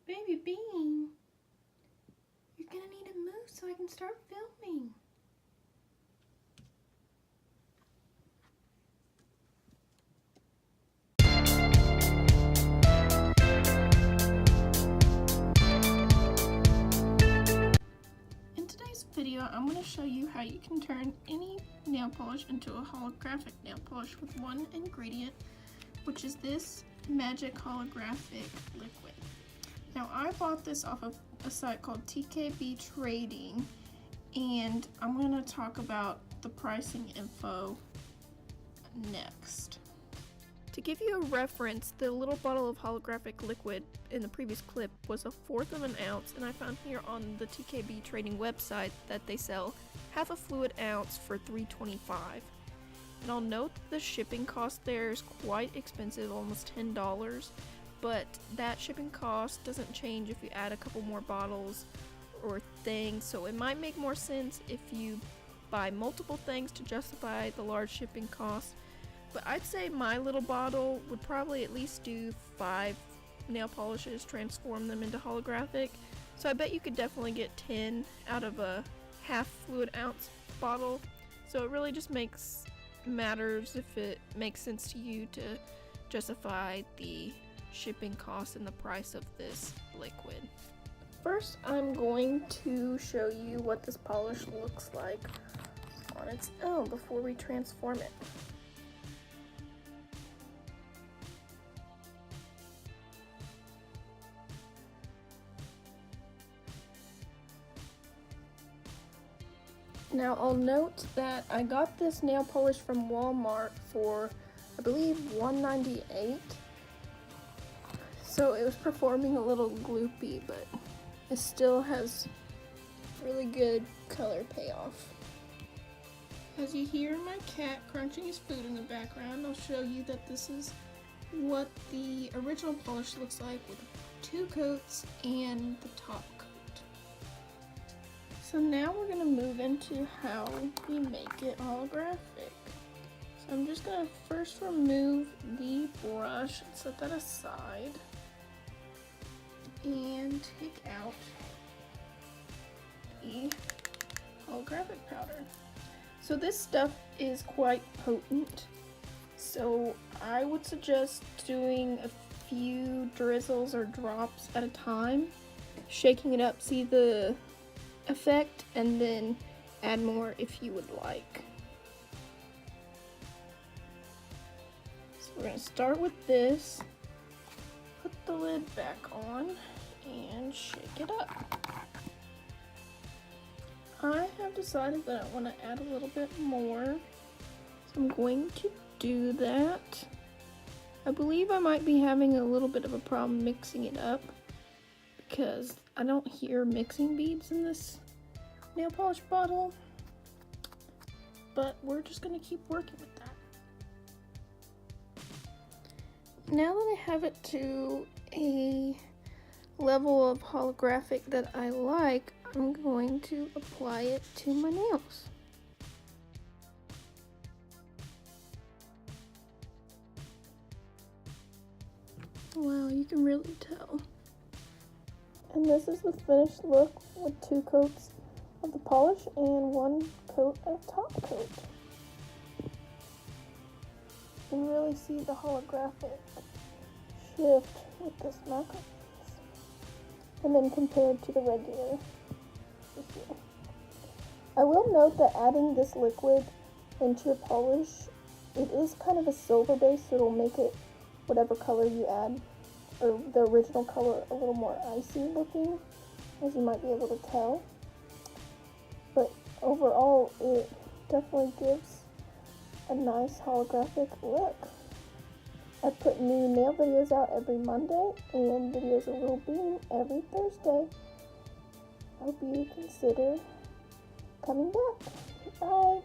Baby Bean, you're gonna need to move so I can start filming. In today's video, I'm going to show you how you can turn any nail polish into a holographic nail polish with one ingredient, which is this magic holographic liquid. Now, I bought this off of a site called TKB Trading, and I'm going to talk about the pricing info next. To give you a reference, the little bottle of holographic liquid in the previous clip was 1/4 of an ounce, and I found here on the TKB Trading website that they sell 1/2 fluid ounce for $3.25. And I'll note the shipping cost there is quite expensive, almost $10, but that shipping cost doesn't change if you add a couple more bottles or things, so it might make more sense if you buy multiple things to justify the large shipping cost. But I'd say my little bottle would probably at least do 5 nail polishes, transform them into holographic. So I bet you could definitely get 10 out of a 1/2 fluid ounce bottle. So it really just matters if it makes sense to you to justify the shipping cost and the price of this liquid. First, I'm going to show you what this polish looks like on its own before we transform it. Now, I'll note that I got this nail polish from Walmart for, I believe, $1.98. So it was performing a little gloopy, but it still has really good color payoff. As you hear my cat crunching his food in the background, I'll show you that this is what the original polish looks like with 2 coats and the top coat. So now we're going to move into how we make it holographic. So I'm just going to first remove the brush and set that aside and take out the holographic powder. So this stuff is quite potent, so I would suggest doing a few drizzles or drops at a time, shaking it up, see the effect, and then add more if you would like. So we're going to start with this, put the lid back on, and shake it up. I have decided that I want to add a little bit more, so I'm going to do that. I believe I might be having a little bit of a problem mixing it up because I don't hear mixing beads in this nail polish bottle, but we're just going to keep working with that. Now that I have it to a level of holographic that I like, I'm going to apply it to my nails. Wow, you can really tell. And this is the finished look with 2 coats of the polish and 1 coat of top coat. You can really see the holographic shift with this marker. And then compared to the regular. I will note that adding this liquid into your polish, it is kind of a silver base, so it'll make it whatever color you add, or the original color, a little more icy looking, as you might be able to tell. But overall, it definitely gives a nice holographic look. I put new nail videos out every Monday and videos of Little Bean every Thursday. I hope you consider coming back. Bye!